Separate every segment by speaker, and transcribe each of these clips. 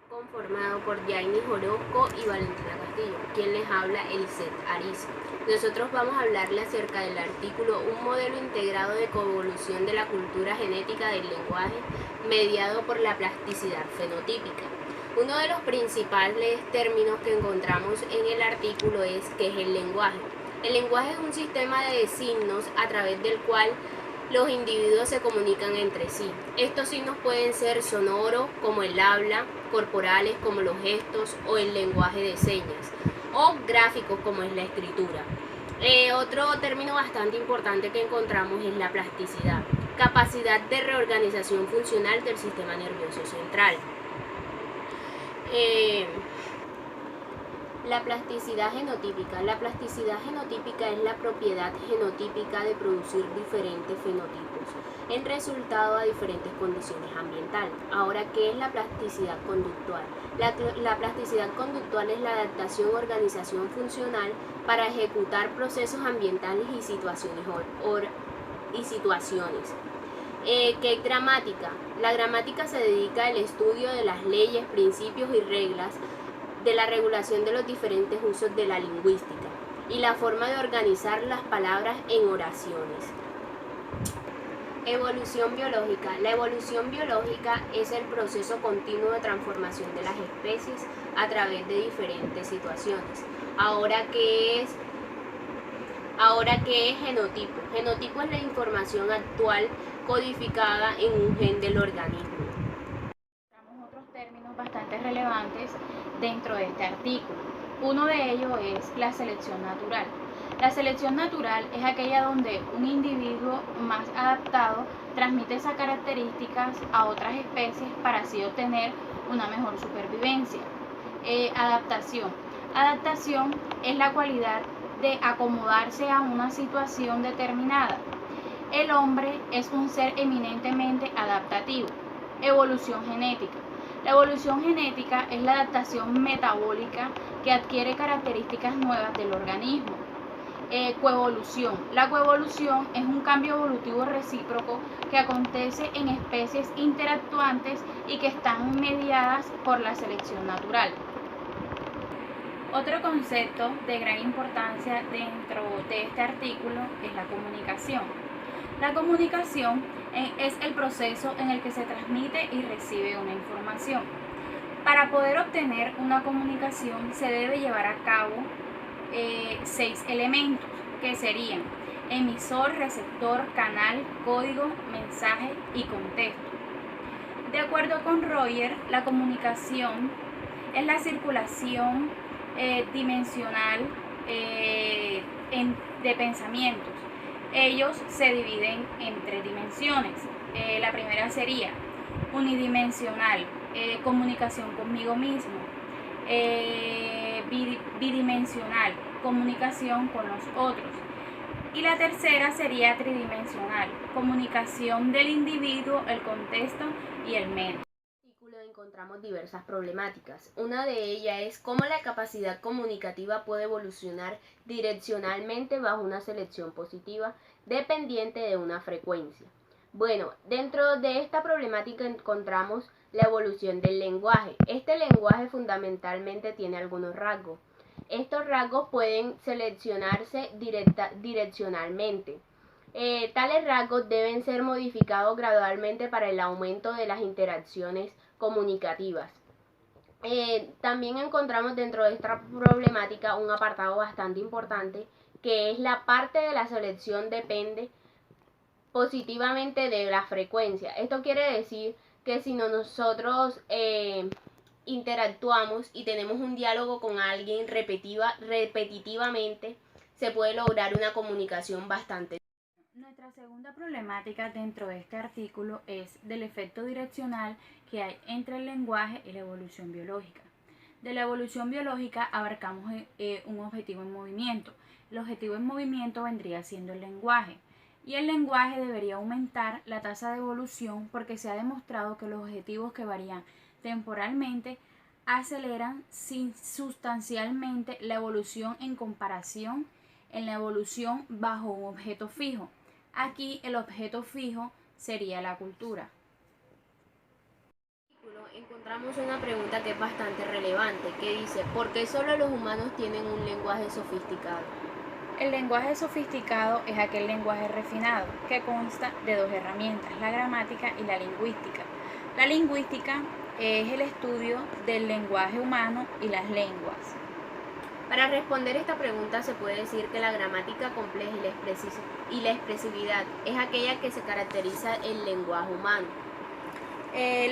Speaker 1: Conformado por Yaini Orozco y Valentina Castillo, quien les habla Eliseth Ariza. Nosotros vamos a hablarle acerca del artículo Un modelo integrado de coevolución de la cultura genética del lenguaje mediado por la plasticidad fenotípica. Uno de los principales términos que encontramos en el artículo es ¿qué es el lenguaje? El lenguaje es un sistema de signos a través del cual los individuos se comunican entre sí. Estos signos pueden ser sonoros, como el habla, corporales, como los gestos o el lenguaje de señas, o gráficos, como es la escritura. Otro término bastante importante que encontramos es la plasticidad, capacidad de reorganización funcional del sistema nervioso central. La plasticidad genotípica. La plasticidad genotípica es la propiedad genotípica de producir diferentes fenotipos en resultado a diferentes condiciones ambientales. Ahora, ¿qué es la plasticidad conductual? La plasticidad conductual es la adaptación o organización funcional para ejecutar procesos ambientales y situaciones. ¿Qué es gramática? La gramática se dedica al estudio de las leyes, principios y reglas de la regulación de los diferentes usos de la lingüística y la forma de organizar las palabras en oraciones. Evolución biológica. La evolución biológica es el proceso continuo de transformación de las especies a través de diferentes situaciones. Ahora, ¿qué es genotipo? Genotipo es la información actual codificada en un gen del organismo.
Speaker 2: Otros términos bastante relevantes dentro de este artículo. Uno de ellos es la selección natural. La selección natural es aquella donde un individuo más adaptado transmite esas características a otras especies para así obtener una mejor supervivencia. Adaptación. Adaptación es la cualidad de acomodarse a una situación determinada. El hombre es un ser eminentemente adaptativo. Evolución genética. La evolución genética es la adaptación metabólica que adquiere características nuevas del organismo. Coevolución. La coevolución es un cambio evolutivo recíproco que acontece en especies interactuantes y que están mediadas por la selección natural. Otro concepto de gran importancia dentro de este artículo es la comunicación. La comunicación es el proceso en el que se transmite y recibe una información. Para poder obtener una comunicación se debe llevar a cabo 6 elementos, que serían emisor, receptor, canal, código, mensaje y contexto. De acuerdo con Roger, la comunicación es la circulación dimensional de pensamientos. Ellos se dividen en 3 dimensiones. La primera sería unidimensional, comunicación conmigo mismo. Bidimensional, comunicación con los otros. Y la tercera sería tridimensional, comunicación del individuo, el contexto y el medio.
Speaker 1: Encontramos diversas problemáticas. Una de ellas es cómo la capacidad comunicativa puede evolucionar direccionalmente bajo una selección positiva dependiente de una frecuencia. Bueno, dentro de esta problemática encontramos la evolución del lenguaje. Este lenguaje fundamentalmente tiene algunos rasgos. Estos rasgos pueden seleccionarse direccionalmente. Tales rasgos deben ser modificados gradualmente para el aumento de las interacciones comunicativas. También encontramos dentro de esta problemática un apartado bastante importante, que es la parte de la selección depende positivamente de la frecuencia. Esto quiere decir que si nosotros interactuamos y tenemos un diálogo con alguien repetitivamente, se puede lograr una comunicación bastante.
Speaker 2: Nuestra segunda problemática dentro de este artículo es del efecto direccional que hay entre el lenguaje y la evolución biológica. De la evolución biológica abarcamos un objetivo en movimiento. El objetivo en movimiento vendría siendo el lenguaje. Y el lenguaje debería aumentar la tasa de evolución porque se ha demostrado que los objetivos que varían temporalmente aceleran sustancialmente la evolución en comparación en la evolución bajo un objeto fijo. Aquí el objeto fijo sería la cultura.
Speaker 1: Encontramos una pregunta que es bastante relevante, que dice, ¿por qué solo los humanos tienen un lenguaje sofisticado?
Speaker 2: El lenguaje sofisticado es aquel lenguaje refinado que consta de dos herramientas, la gramática y la lingüística. La lingüística es el estudio del lenguaje humano y las lenguas.
Speaker 1: Para responder esta pregunta se puede decir que la gramática compleja y la expresividad es aquella que se caracteriza el lenguaje humano.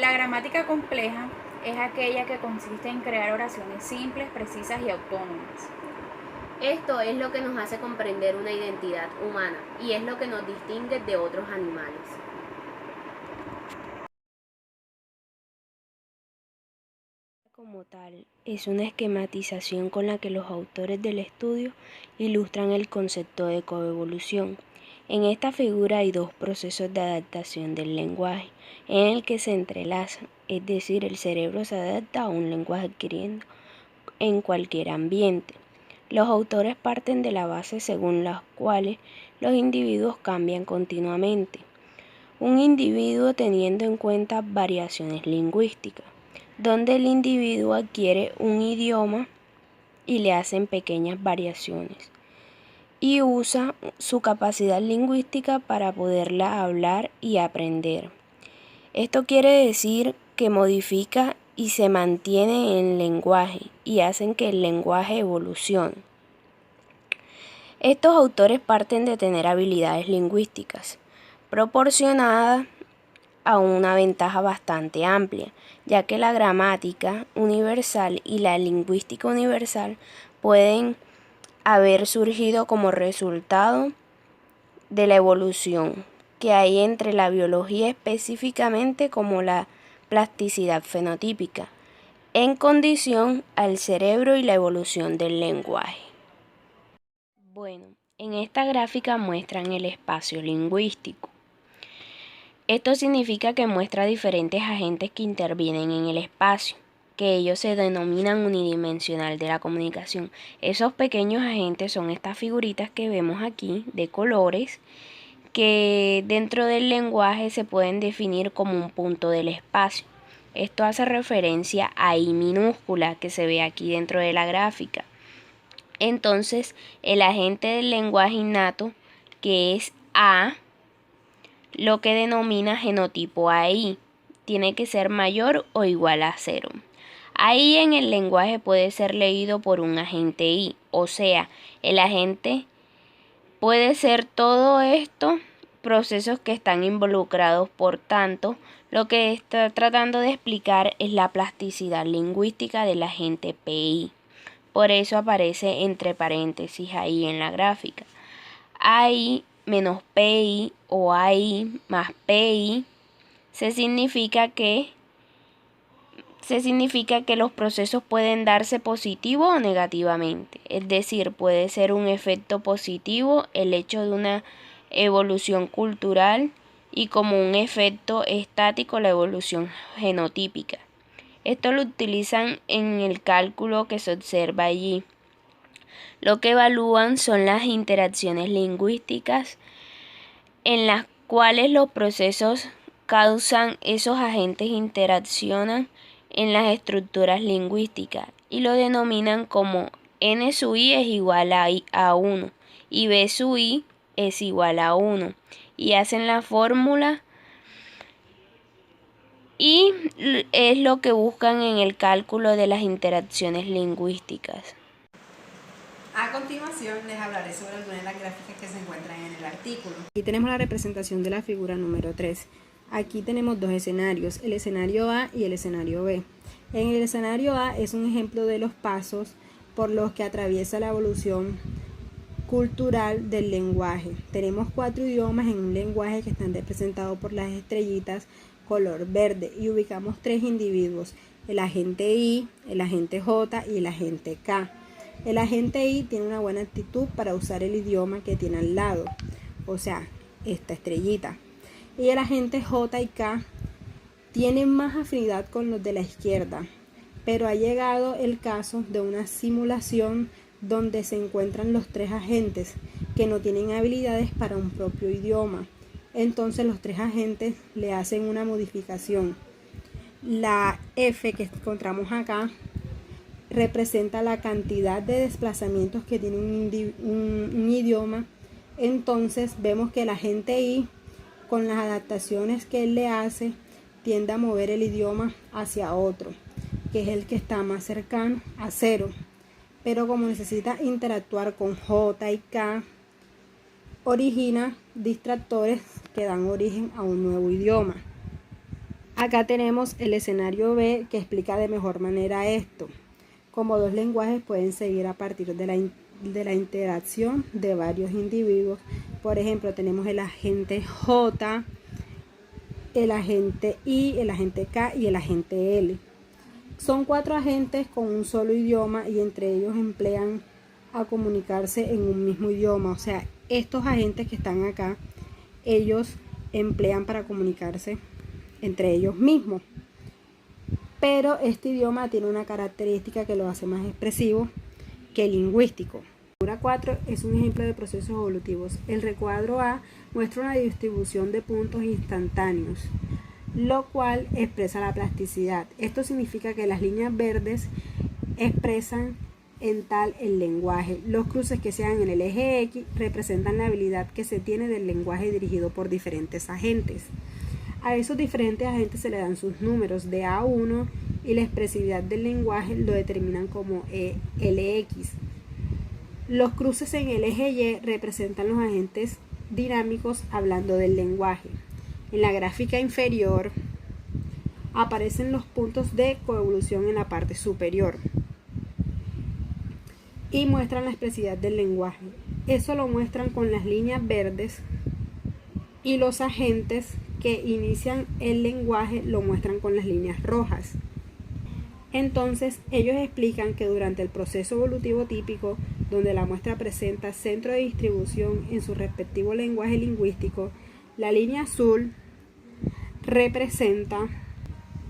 Speaker 2: La gramática compleja es aquella que consiste en crear oraciones simples, precisas y autónomas.
Speaker 1: Esto es lo que nos hace comprender una identidad humana y es lo que nos distingue de otros animales. Como tal, es una esquematización con la que los autores del estudio ilustran el concepto de coevolución. En esta figura hay dos procesos de adaptación del lenguaje, en el que se entrelazan, es decir, el cerebro se adapta a un lenguaje adquiriendo en cualquier ambiente. Los autores parten de la base según las cuales los individuos cambian continuamente. Un individuo teniendo en cuenta variaciones lingüísticas, donde el individuo adquiere un idioma y le hacen pequeñas variaciones y usa su capacidad lingüística para poderla hablar y aprender. Esto quiere decir que modifica y se mantiene en el lenguaje y hacen que el lenguaje evolucione. Estos autores parten de tener habilidades lingüísticas proporcionadas a una ventaja bastante amplia, ya que la gramática universal y la lingüística universal pueden haber surgido como resultado de la evolución que hay entre la biología, específicamente como la plasticidad fenotípica, en condición al cerebro y la evolución del lenguaje. Bueno, en esta gráfica muestran el espacio lingüístico. Esto significa que muestra diferentes agentes que intervienen en el espacio, que ellos se denominan unidimensional de la comunicación. Esos pequeños agentes son estas figuritas que vemos aquí de colores, que dentro del lenguaje se pueden definir como un punto del espacio. Esto hace referencia a I minúscula que se ve aquí dentro de la gráfica. Entonces, el agente del lenguaje innato, que es A, lo que denomina genotipo AI, tiene que ser mayor o igual a 0. AI en el lenguaje puede ser leído por un agente I, o sea, el agente puede ser todo esto, procesos que están involucrados. Por tanto, lo que está tratando de explicar es la plasticidad lingüística del agente PI. Por eso aparece entre paréntesis ahí en la gráfica. AI menos PI o AI más PI significa que los procesos pueden darse positivo o negativamente. Es decir, puede ser un efecto positivo el hecho de una evolución cultural y como un efecto estático la evolución genotípica. Esto lo utilizan en el cálculo que se observa allí. Lo que evalúan son las interacciones lingüísticas en las cuales los procesos causan esos agentes interaccionan en las estructuras lingüísticas y lo denominan como N sub I es igual a 1 y B sub I es igual a 1 y hacen la fórmula y es lo que buscan en el cálculo de las interacciones lingüísticas.
Speaker 3: A continuación les hablaré sobre algunas de las gráficas que se encuentran en el artículo.
Speaker 4: Aquí tenemos la representación de la figura número 3. Aquí tenemos dos escenarios, el escenario A y el escenario B. En el escenario A es un ejemplo de los pasos por los que atraviesa la evolución cultural del lenguaje. Tenemos 4 idiomas en un lenguaje que están representados por las estrellitas color verde y ubicamos 3 individuos, el agente I, el agente J y el agente K. El agente I tiene una buena actitud para usar el idioma que tiene al lado, o sea, esta estrellita. Y el agente J y K tienen más afinidad con los de la izquierda, pero ha llegado el caso de una simulación donde se encuentran los 3 agentes que no tienen habilidades para un propio idioma. Entonces los 3 agentes le hacen una modificación La F que encontramos acá representa la cantidad de desplazamientos que tiene un idioma. Entonces vemos que la gente I, con las adaptaciones que él le hace, tiende a mover el idioma hacia otro, que es el que está más cercano a 0. Pero como necesita interactuar con J y K, origina distractores que dan origen a un nuevo idioma. Acá tenemos el escenario B que explica de mejor manera esto. Como dos lenguajes pueden seguir a partir de la interacción de varios individuos. Por ejemplo, tenemos el agente J, el agente I, el agente K y el agente L. Son 4 agentes con un solo idioma y entre ellos emplean a comunicarse en un mismo idioma. O sea, estos agentes que están acá, ellos emplean para comunicarse entre ellos mismos. Pero este idioma tiene una característica que lo hace más expresivo que lingüístico. La figura 4 es un ejemplo de procesos evolutivos. El recuadro A muestra una distribución de puntos instantáneos, lo cual expresa la plasticidad. Esto significa que las líneas verdes expresan en tal el lenguaje. Los cruces que se dan en el eje X representan la habilidad que se tiene del lenguaje dirigido por diferentes agentes. A esos diferentes agentes se le dan sus números de A1 y la expresividad del lenguaje lo determinan como LX. Los cruces en el eje Y representan los agentes dinámicos hablando del lenguaje. En la gráfica inferior aparecen los puntos de coevolución en la parte superior y muestran la expresividad del lenguaje. Eso lo muestran con las líneas verdes y los agentes que inician el lenguaje lo muestran con las líneas rojas. Entonces, ellos explican que durante el proceso evolutivo típico, donde la muestra presenta centro de distribución en su respectivo lenguaje lingüístico, la línea azul representa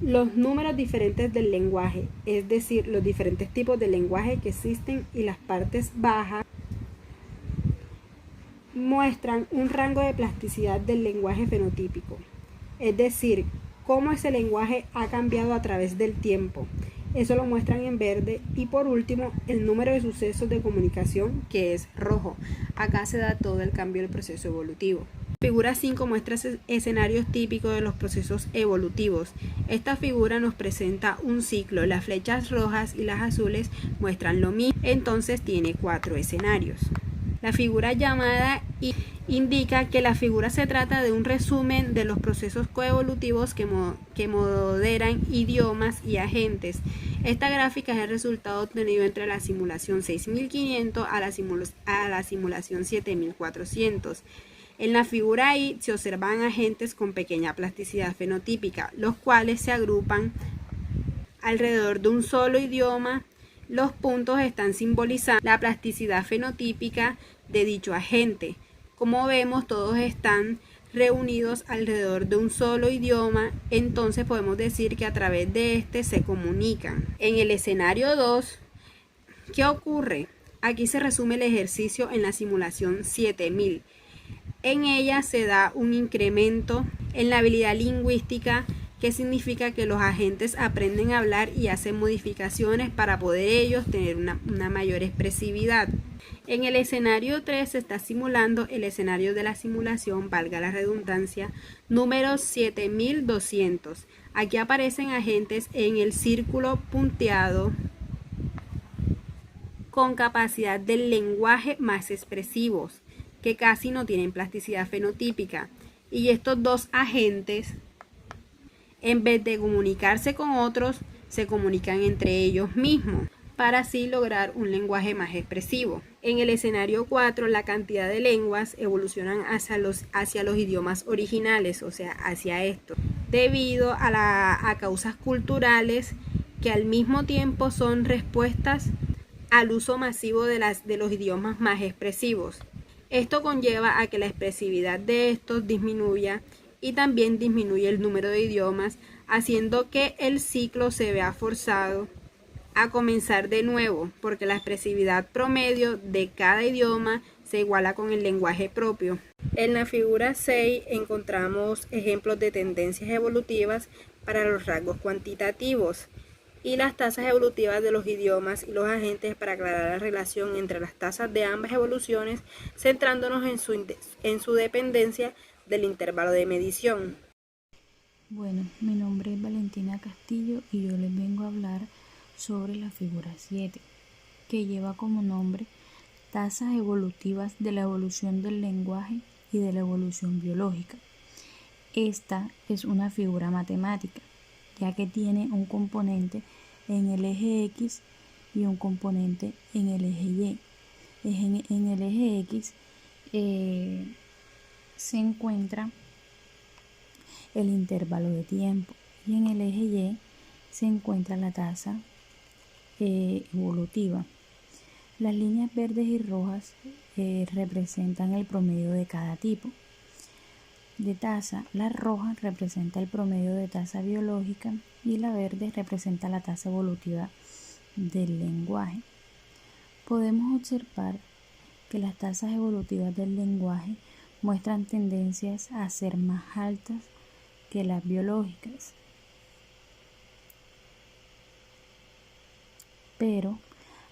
Speaker 4: los números diferentes del lenguaje, es decir, los diferentes tipos de lenguaje que existen, y las partes bajas muestran un rango de plasticidad del lenguaje fenotípico, es decir, cómo ese lenguaje ha cambiado a través del tiempo. Eso lo muestran en verde. Y por último, el número de sucesos de comunicación, que es rojo. Acá se da todo el cambio del proceso evolutivo. Figura 5 muestra escenarios típicos de los procesos evolutivos. Esta figura nos presenta un ciclo. Las flechas rojas y las azules muestran lo mismo. Entonces tiene 4 escenarios. La figura llamada I indica que la figura se trata de un resumen de los procesos coevolutivos que moderan idiomas y agentes. Esta gráfica es el resultado obtenido entre la simulación 6500 a la simulación 7400. En la figura I se observan agentes con pequeña plasticidad fenotípica, los cuales se agrupan alrededor de un solo idioma. Los puntos están simbolizando la plasticidad fenotípica de dicho agente. Como vemos, todos están reunidos alrededor de un solo idioma, entonces podemos decir que a través de este se comunican. En el escenario 2, ¿qué ocurre? Aquí se resume el ejercicio en la simulación 7000. En ella se da un incremento en la habilidad lingüística, que significa que los agentes aprenden a hablar y hacen modificaciones para poder ellos tener una mayor expresividad. En el escenario 3 se está simulando el escenario de la simulación, valga la redundancia, número 7200. Aquí aparecen agentes en el círculo punteado con capacidad del lenguaje más expresivos, que casi no tienen plasticidad fenotípica. Y estos dos agentes, en vez de comunicarse con otros, se comunican entre ellos mismos, para así lograr un lenguaje más expresivo. En el escenario 4, la cantidad de lenguas evolucionan hacia los idiomas originales, o sea, hacia esto, debido a causas culturales que al mismo tiempo son respuestas al uso masivo de los idiomas más expresivos. Esto conlleva a que la expresividad de estos disminuya y también disminuye el número de idiomas, haciendo que el ciclo se vea forzado a comenzar de nuevo, porque la expresividad promedio de cada idioma se iguala con el lenguaje propio. En la figura 6 encontramos ejemplos de tendencias evolutivas para los rasgos cuantitativos y las tasas evolutivas de los idiomas y los agentes para aclarar la relación entre las tasas de ambas evoluciones, centrándonos en su dependencia del intervalo de medición.
Speaker 5: Bueno, mi nombre es Valentina Castillo y yo les vengo a hablar sobre la figura 7, que lleva como nombre tasas evolutivas de la evolución del lenguaje y de la evolución biológica. Esta es una figura matemática, ya que tiene un componente en el eje X y un componente en el eje Y. En el eje X se encuentra el intervalo de tiempo y en el eje Y se encuentra la tasa evolutiva. Las líneas verdes y rojas representan el promedio de cada tipo de tasa. La roja representa el promedio de tasa biológica y la verde representa la tasa evolutiva del lenguaje. Podemos observar que las tasas evolutivas del lenguaje muestran tendencias a ser más altas que las biológicas, pero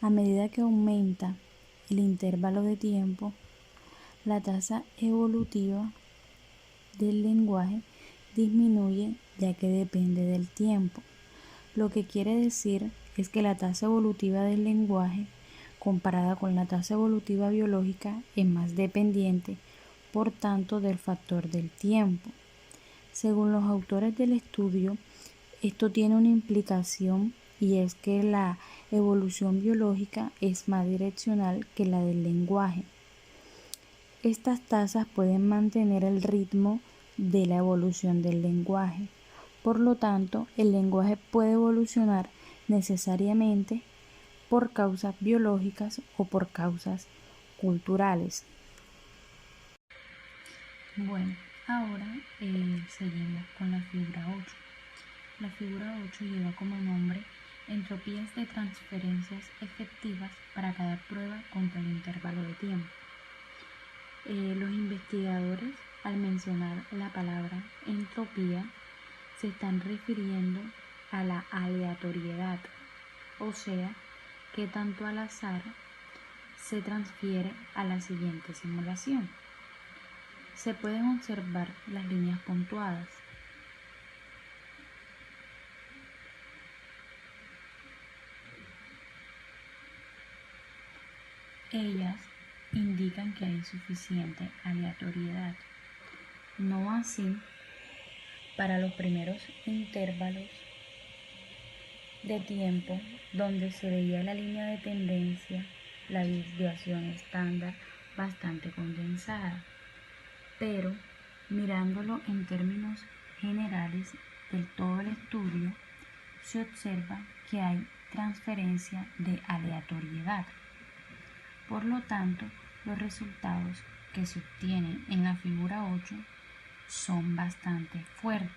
Speaker 5: a medida que aumenta el intervalo de tiempo, la tasa evolutiva del lenguaje disminuye, ya que depende del tiempo. Lo que quiere decir es que la tasa evolutiva del lenguaje, comparada con la tasa evolutiva biológica, es más dependiente, por tanto, del factor del tiempo. Según los autores del estudio, esto tiene una implicación y es que la evolución biológica es más direccional que la del lenguaje. Estas tasas pueden mantener el ritmo de la evolución del lenguaje. Por lo tanto, el lenguaje puede evolucionar necesariamente por causas biológicas o por causas culturales. Bueno, ahora seguimos con la figura 8. La figura 8 lleva como nombre entropías de transferencias efectivas para cada prueba contra el intervalo de tiempo. Los investigadores, al mencionar la palabra entropía, se están refiriendo a la aleatoriedad, o sea, que tanto al azar se transfiere a la siguiente simulación. Se pueden observar las líneas puntuadas. Ellas indican que hay suficiente aleatoriedad. No así para los primeros intervalos de tiempo donde se veía la línea de tendencia, la desviación estándar bastante condensada. Pero mirándolo en términos generales del todo el estudio, se observa que hay transferencia de aleatoriedad. Por lo tanto, los resultados que se obtienen en la figura 8 son bastante fuertes.